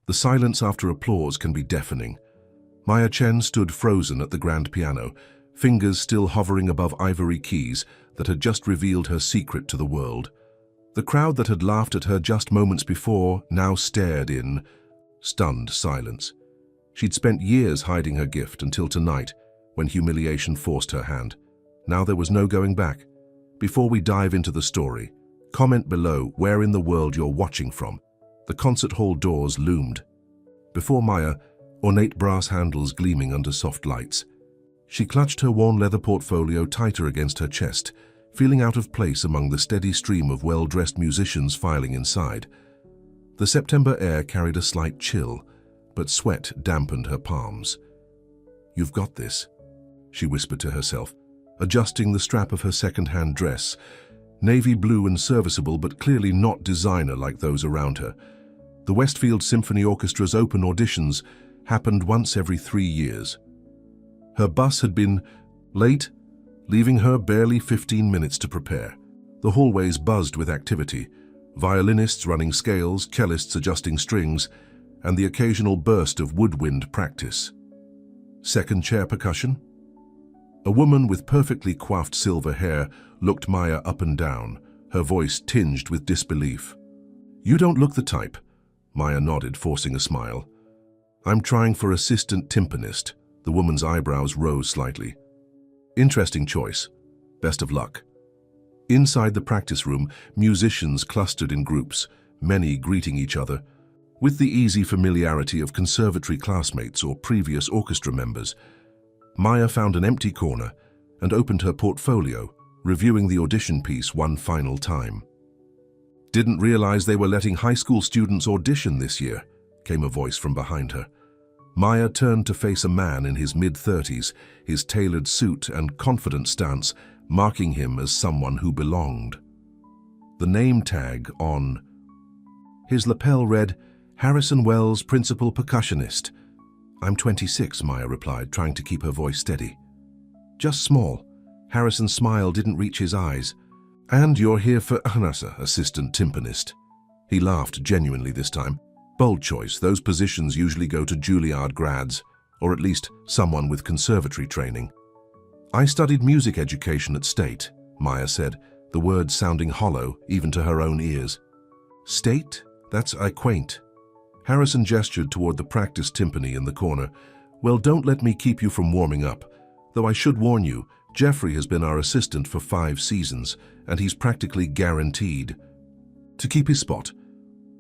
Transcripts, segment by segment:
The silence after applause can be deafening. Maya Chen stood frozen at the grand piano, fingers still hovering above ivory keys that had just revealed her secret to the world. The crowd that had laughed at her just moments before now stared in stunned silence. She'd spent years hiding her gift until tonight, when humiliation forced her hand. Now there was no going back. Before we dive into the story, comment below where in the world you're watching from. The concert hall doors loomed. Before Maya, ornate brass handles gleaming under soft lights. She clutched her worn leather portfolio tighter against her chest, feeling out of place among the steady stream of well-dressed musicians filing inside. The September air carried a slight chill, but sweat dampened her palms. "You've got this," she whispered to herself, adjusting the strap of her second-hand dress, navy blue and serviceable but clearly not designer like those around her. The Westfield Symphony Orchestra's open auditions happened once every 3 years. Her bus had been late, leaving her barely 15 minutes to prepare. The hallways buzzed with activity, violinists running scales, cellists adjusting strings, and the occasional burst of woodwind practice. Second chair percussion? A woman with perfectly coiffed silver hair looked Maya up and down, her voice tinged with disbelief. "You don't look the type," Maya nodded, forcing a smile. "I'm trying for assistant timpanist." The woman's eyebrows rose slightly. "Interesting choice. Best of luck." Inside the practice room, musicians clustered in groups, many greeting each other. With the easy familiarity of conservatory classmates or previous orchestra members, Maya found an empty corner and opened her portfolio, reviewing the audition piece one final time. "Didn't realize they were letting high school students audition this year," came a voice from behind her. Maya turned to face a man in his mid-30s, his tailored suit and confident stance marking him as someone who belonged. The name tag on his lapel read, "Harrison Wells, Principal Percussionist." "I'm 26, Maya replied, trying to keep her voice steady. "Just small." Harrison's smile didn't reach his eyes. "And you're here for assistant timpanist." He laughed genuinely this time. "Bold choice. Those positions usually go to Juilliard grads, or at least someone with conservatory training." "I studied music education at State," Maya said, the words sounding hollow even to her own ears. "State? That's quaint." Harrison gestured toward the practice timpani in the corner. "Well, don't let me keep you from warming up. Though I should warn you, Jeffrey has been our assistant for 5 seasons, and he's practically guaranteed to keep his spot."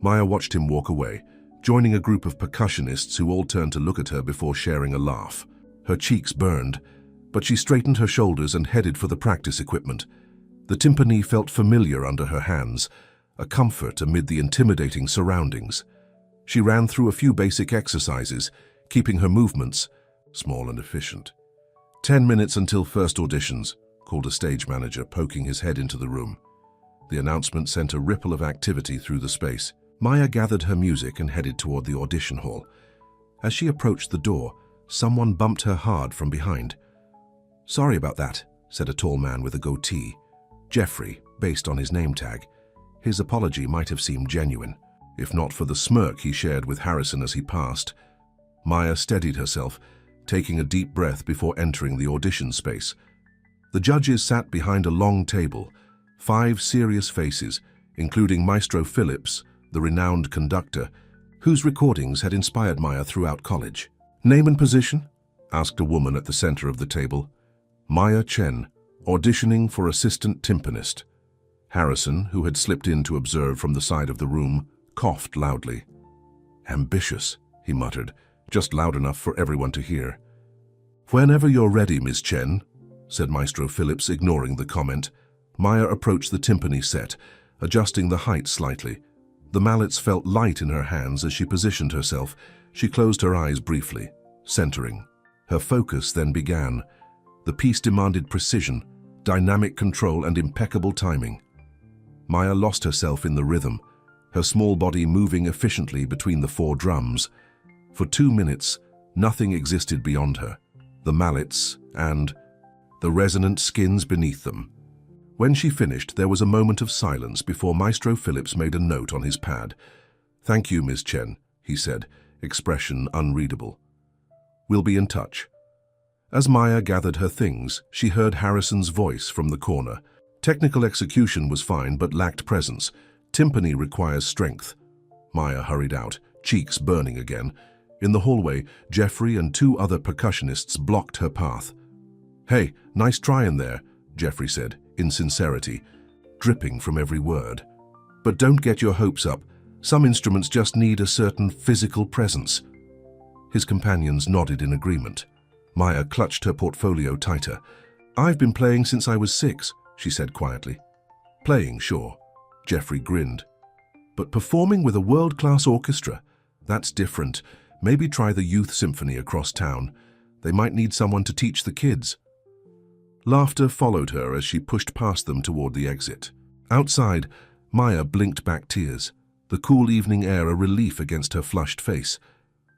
Maya watched him walk away, joining a group of percussionists who all turned to look at her before sharing a laugh. Her cheeks burned, but she straightened her shoulders and headed for the practice equipment. The timpani felt familiar under her hands, a comfort amid the intimidating surroundings. She ran through a few basic exercises, keeping her movements small and efficient. 10 minutes until first auditions, called a stage manager, poking his head into the room. The announcement sent a ripple of activity through the space. Maya gathered her music and headed toward the audition hall. As she approached the door, someone bumped her hard from behind. "Sorry about that," said a tall man with a goatee. Jeffrey, based on his name tag. His apology might have seemed genuine, if not for the smirk he shared with Harrison as he passed. Maya steadied herself, taking a deep breath before entering the audition space. The judges sat behind a long table, 5 serious faces, including Maestro Phillips, the renowned conductor, whose recordings had inspired Maya throughout college. "Name and position?" asked a woman at the center of the table. "Maya Chen, auditioning for assistant timpanist." Harrison, who had slipped in to observe from the side of the room, coughed loudly. "Ambitious," he muttered, just loud enough for everyone to hear. "Whenever you're ready, Miss Chen," said Maestro Phillips, ignoring the comment. Maya approached the timpani set, adjusting the height slightly. The mallets felt light in her hands as she positioned herself. She closed her eyes briefly, centering. Her focus then began. The piece demanded precision, dynamic control, and impeccable timing. Maya lost herself in the rhythm, her small body moving efficiently between the 4 drums. For 2 minutes, nothing existed beyond her, the mallets and the resonant skins beneath them. When she finished, there was a moment of silence before Maestro Phillips made a note on his pad. "Thank you, Miss Chen. he said, expression unreadable. "We'll be in touch." As Maya gathered her things, she heard Harrison's voice from the corner. Technical execution was fine but lacked presence. Timpani requires strength. Maya hurried out, cheeks burning again. In the hallway, Jeffrey and 2 other percussionists blocked her path. "Hey, nice try in there," Jeffrey said, in sincerity, dripping from every word. "But don't get your hopes up. Some instruments just need a certain physical presence." His companions nodded in agreement. Maya clutched her portfolio tighter. "I've been playing since I was 6, she said quietly. "Playing, sure," Jeffrey grinned. "But performing with a world-class orchestra, that's different. Maybe try the youth symphony across town. They might need someone to teach the kids." Laughter followed her as she pushed past them toward the exit. Outside, Maya blinked back tears, the cool evening air a relief against her flushed face.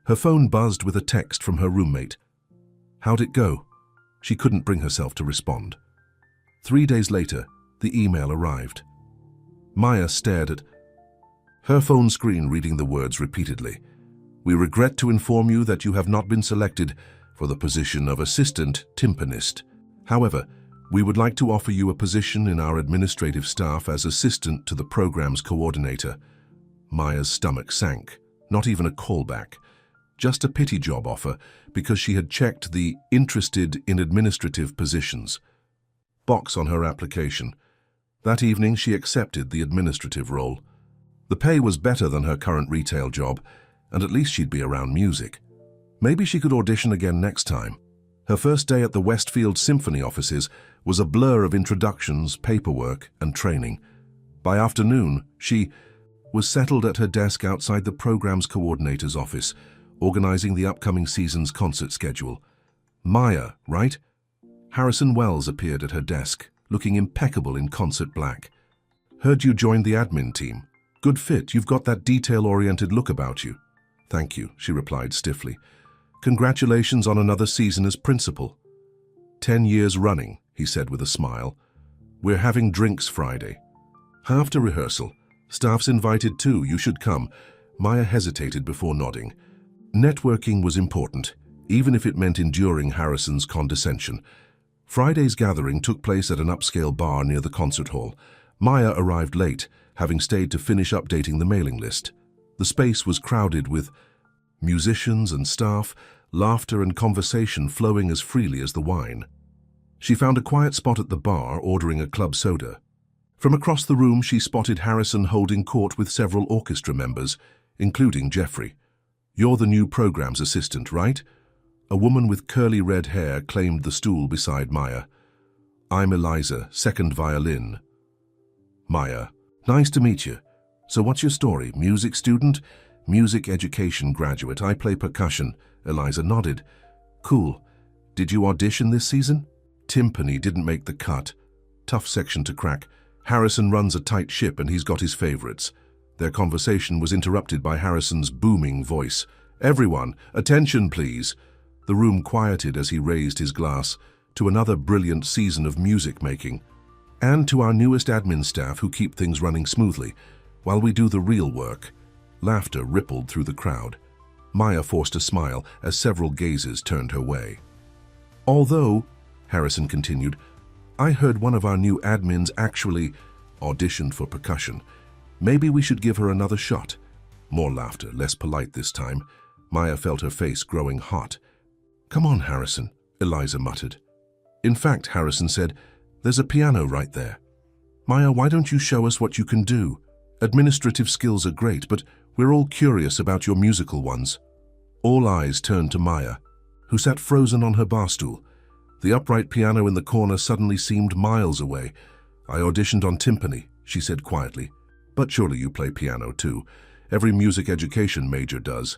Her phone buzzed with a text from her roommate. How'd it go? She couldn't bring herself to respond. 3 days later, the email arrived. Maya stared at her phone screen, reading the words repeatedly. "We regret to inform you that you have not been selected for the position of assistant timpanist. However, we would like to offer you a position in our administrative staff as assistant to the program's coordinator." Maya's stomach sank. Not even a callback. Just a pity job offer, because she had checked the "interested in administrative positions" box on her application. That evening, she accepted the administrative role. The pay was better than her current retail job, and at least she'd be around music. Maybe she could audition again next time. Her first day at the Westfield Symphony offices was a blur of introductions, paperwork, and training. By afternoon, she was settled at her desk outside the program's coordinator's office, organizing the upcoming season's concert schedule. Maya, right? Harrison Wells appeared at her desk, looking impeccable in concert black. "Heard you joined the admin team. Good fit, you've got that detail-oriented look about you." "Thank you," she replied stiffly. "Congratulations on another season as principal." 10 years running, he said with a smile. "We're having drinks Friday." "After rehearsal. Staff's invited too, you should come." Maya hesitated before nodding. Networking was important, even if it meant enduring Harrison's condescension. Friday's gathering took place at an upscale bar near the concert hall. Maya arrived late, having stayed to finish updating the mailing list. The space was crowded with musicians and staff, laughter and conversation flowing as freely as the wine. She found a quiet spot at the bar, ordering a club soda. From across the room, she spotted Harrison holding court with several orchestra members, including Jeffrey. "You're the new program's assistant, right?" A woman with curly red hair claimed the stool beside Maya. "I'm Eliza, second violin." Maya: "Nice to meet you. So what's your story? Music student?" "Music education graduate. I play percussion." Eliza nodded. "Cool. Did you audition this season?" "Timpani didn't make the cut. Tough section to crack. Harrison runs a tight ship and he's got his favorites." Their conversation was interrupted by Harrison's booming voice. "Everyone, attention please." The room quieted as he raised his glass. "To another brilliant season of music making. And to our newest admin staff who keep things running smoothly, while we do the real work." Laughter rippled through the crowd. Maya forced a smile as several gazes turned her way. "Although," Harrison continued, "I heard one of our new admins actually auditioned for percussion. Maybe we should give her another shot." More laughter, less polite this time. Maya felt her face growing hot. "Come on, Harrison," Eliza muttered. "In fact," Harrison said, "there's a piano right there. Maya, why don't you show us what you can do? Administrative skills are great, but we're all curious about your musical ones." All eyes turned to Maya, who sat frozen on her bar stool. The upright piano in the corner suddenly seemed miles away. "I auditioned on timpani," she said quietly. "But surely you play piano too. Every music education major does."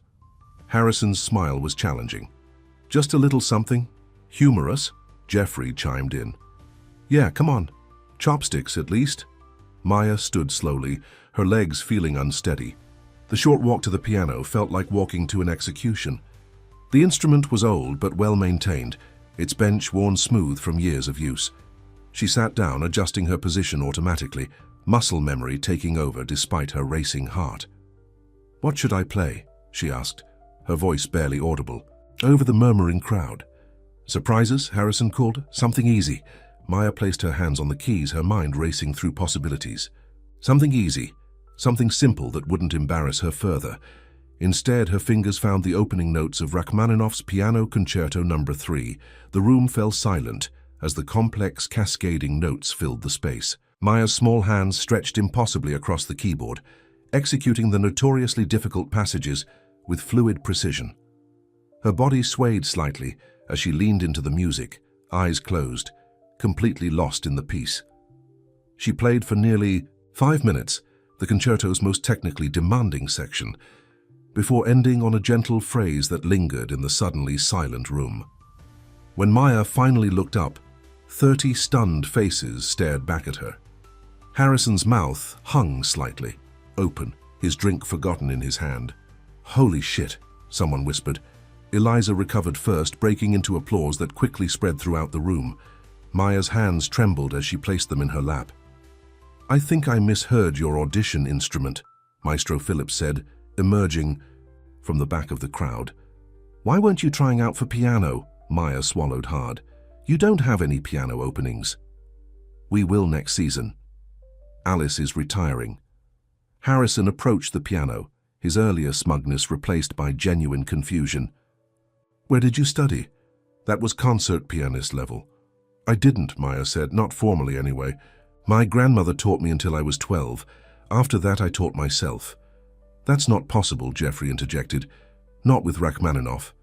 Harrison's smile was challenging. "Just a little something? Humorous?" Jeffrey chimed in. "Yeah, come on. Chopsticks, at least." Maya stood slowly, her legs feeling unsteady. The short walk to the piano felt like walking to an execution. The instrument was old but well-maintained, its bench worn smooth from years of use. She sat down, adjusting her position automatically, muscle memory taking over despite her racing heart. "What should I play?" she asked, her voice barely audible, over the murmuring crowd. Surprises, Harrison called. Something easy. Maya placed her hands on the keys, her mind racing through possibilities. Something easy, something simple that wouldn't embarrass her further. Instead, her fingers found the opening notes of Rachmaninoff's Piano Concerto No. 3. The room fell silent as the complex, cascading notes filled the space. Maya's small hands stretched impossibly across the keyboard, executing the notoriously difficult passages with fluid precision. Her body swayed slightly as she leaned into the music, eyes closed, completely lost in the piece. She played for nearly 5 minutes, the concerto's most technically demanding section, before ending on a gentle phrase that lingered in the suddenly silent room. When Maya finally looked up, 30 stunned faces stared back at her. Harrison's mouth hung slightly, open, his drink forgotten in his hand. "Holy shit," someone whispered. Eliza recovered first, breaking into applause that quickly spread throughout the room. Maya's hands trembled as she placed them in her lap. "I think I misheard your audition instrument," Maestro Phillips said, emerging from the back of the crowd. "Why weren't you trying out for piano?" Maya swallowed hard. "You don't have any piano openings." "We will next season. Alice is retiring." Harrison approached the piano, his earlier smugness replaced by genuine confusion. "Where did you study?" "That was concert pianist level." "I didn't," Maya said, "not formally anyway. My grandmother taught me until I was 12. After that I taught myself." "That's not possible," Jeffrey interjected. "Not with Rachmaninoff."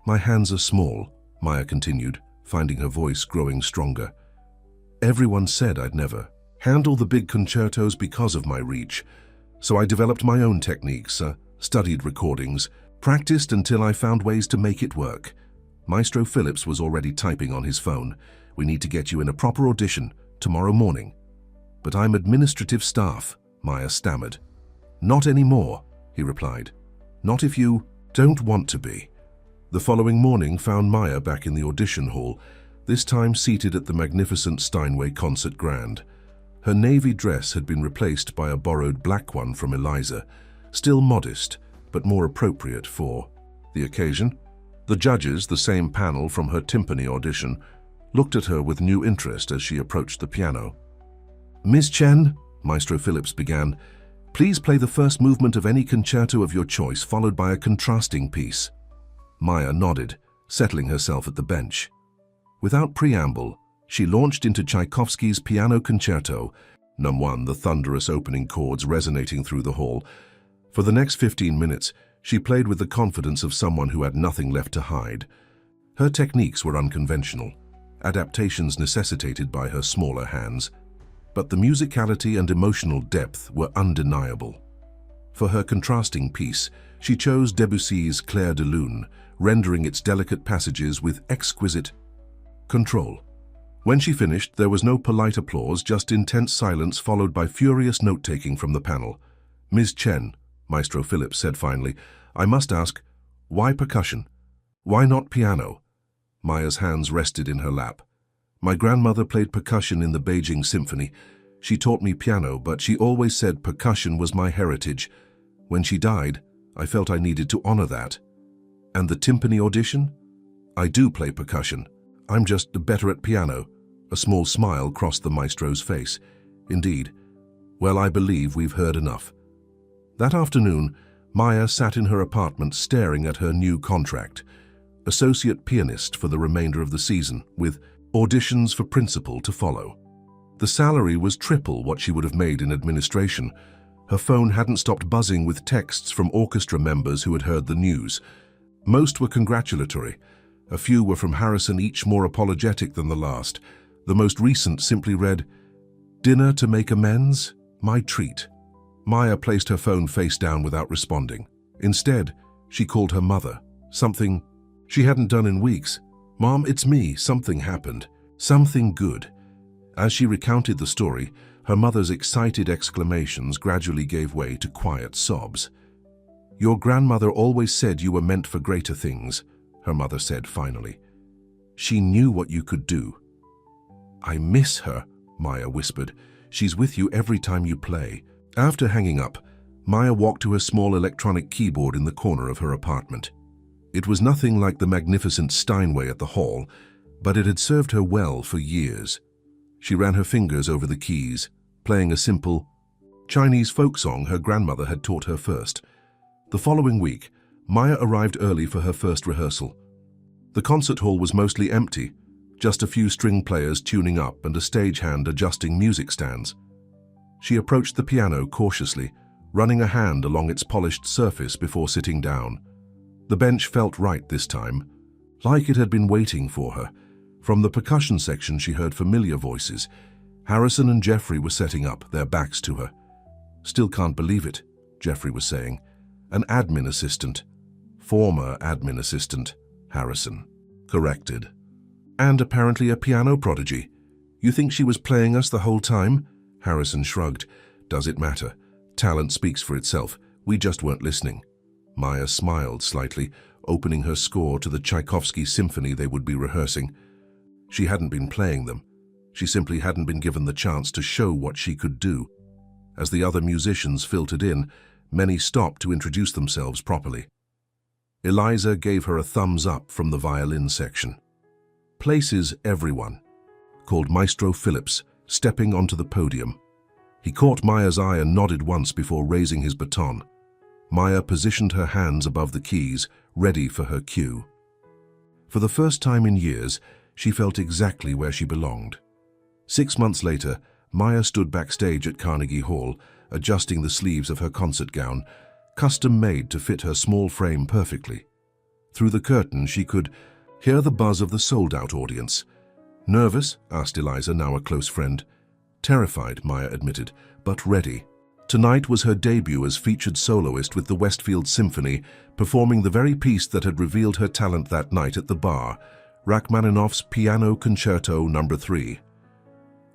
"My hands are small," Maya continued, finding her voice growing stronger. "Everyone said I'd never handle the big concertos because of my reach. So I developed my own techniques, studied recordings, practiced until I found ways to make it work." Maestro Phillips was already typing on his phone. "We need to get you in a proper audition tomorrow morning." "But I'm administrative staff," Maya stammered. "Not anymore," he replied. "Not if you don't want to be." The following morning found Maya back in the audition hall, this time seated at the magnificent Steinway Concert Grand. Her navy dress had been replaced by a borrowed black one from Eliza, still modest, but more appropriate for the occasion. The judges, the same panel from her timpani audition, looked at her with new interest as she approached the piano. "Miss Chen," Maestro Phillips began, "please play the first movement of any concerto of your choice, followed by a contrasting piece." Maya nodded, settling herself at the bench. Without preamble, she launched into Tchaikovsky's Piano Concerto, No. 1, the thunderous opening chords resonating through the hall. For the next 15 minutes, she played with the confidence of someone who had nothing left to hide. Her techniques were unconventional, adaptations necessitated by her smaller hands, but the musicality and emotional depth were undeniable. For her contrasting piece, she chose Debussy's Clair de Lune, rendering its delicate passages with exquisite control. When she finished, there was no polite applause, just intense silence followed by furious note-taking from the panel. "Ms. Chen," Maestro Phillips said finally, "I must ask, why percussion? Why not piano?" Maya's hands rested in her lap. "My grandmother played percussion in the Beijing Symphony. She taught me piano, but she always said percussion was my heritage. When she died, I felt I needed to honor that." "And the timpani audition?" "I do play percussion. I'm just better at piano." A small smile crossed the maestro's face. "Indeed. Well, I believe we've heard enough." That afternoon, Maya sat in her apartment staring at her new contract. Associate pianist for the remainder of the season, with auditions for principal to follow. The salary was triple what she would have made in administration. Her phone hadn't stopped buzzing with texts from orchestra members who had heard the news. Most were congratulatory. A few were from Harrison, each more apologetic than the last. The most recent simply read, "Dinner to make amends? My treat." Maya placed her phone face down without responding. Instead, she called her mother, something she hadn't done in weeks. "Mom, it's me. Something happened. Something good." As she recounted the story, her mother's excited exclamations gradually gave way to quiet sobs. "Your grandmother always said you were meant for greater things," her mother said finally. "She knew what you could do." "I miss her," Maya whispered. "She's with you every time you play." After hanging up, Maya walked to her small electronic keyboard in the corner of her apartment. It was nothing like the magnificent Steinway at the hall, but it had served her well for years. She ran her fingers over the keys, playing a simple Chinese folk song her grandmother had taught her first. The following week, Maya arrived early for her first rehearsal. The concert hall was mostly empty, just a few string players tuning up and a stagehand adjusting music stands. She approached the piano cautiously, running a hand along its polished surface before sitting down. The bench felt right this time, like it had been waiting for her. From the percussion section she heard familiar voices. Harrison and Jeffrey were setting up, their backs to her. "Still can't believe it," Jeffrey was saying. "An admin assistant." "Former admin assistant," Harrison corrected. "And apparently a piano prodigy. You think she was playing us the whole time?" Harrison shrugged. "Does it matter? Talent speaks for itself. We just weren't listening." Maya smiled slightly, opening her score to the Tchaikovsky symphony they would be rehearsing. She hadn't been playing them. She simply hadn't been given the chance to show what she could do. As the other musicians filtered in, many stopped to introduce themselves properly. Eliza gave her a thumbs up from the violin section. "Places, everyone," called Maestro Phillips, stepping onto the podium. He caught Maya's eye and nodded once before raising his baton. Maya positioned her hands above the keys, ready for her cue. For the first time in years, she felt exactly where she belonged. 6 months later, Maya stood backstage at Carnegie Hall, adjusting the sleeves of her concert gown, custom-made to fit her small frame perfectly. Through the curtain, she could hear the buzz of the sold-out audience. "Nervous?" asked Eliza, now a close friend. "Terrified," Maya admitted, "but ready." Tonight was her debut as featured soloist with the Westfield Symphony, performing the very piece that had revealed her talent that night at the bar, Rachmaninoff's Piano Concerto No. 3.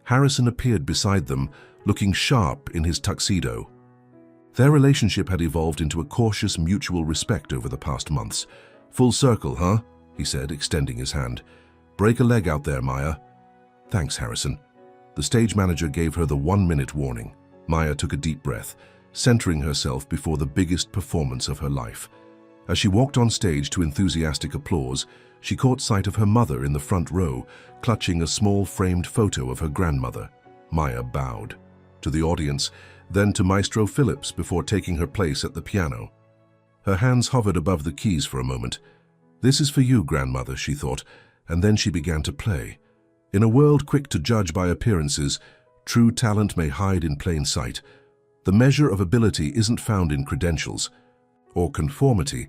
Harrison appeared beside them, looking sharp in his tuxedo. Their relationship had evolved into a cautious mutual respect over the past months. "Full circle, huh?" he said, extending his hand. "Break a leg out there, Maya." "Thanks, Harrison." The stage manager gave her the 1-minute warning. Maya took a deep breath, centering herself before the biggest performance of her life. As she walked on stage to enthusiastic applause, she caught sight of her mother in the front row, clutching a small framed photo of her grandmother. Maya bowed to the audience, then to Maestro Phillips before taking her place at the piano. Her hands hovered above the keys for a moment. "This is for you, grandmother," she thought, and then she began to play. In a world quick to judge by appearances, true talent may hide in plain sight. The measure of ability isn't found in credentials or conformity,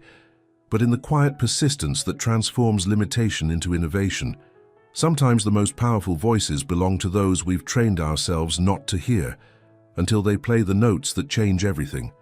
but in the quiet persistence that transforms limitation into innovation. Sometimes the most powerful voices belong to those we've trained ourselves not to hear, until they play the notes that change everything.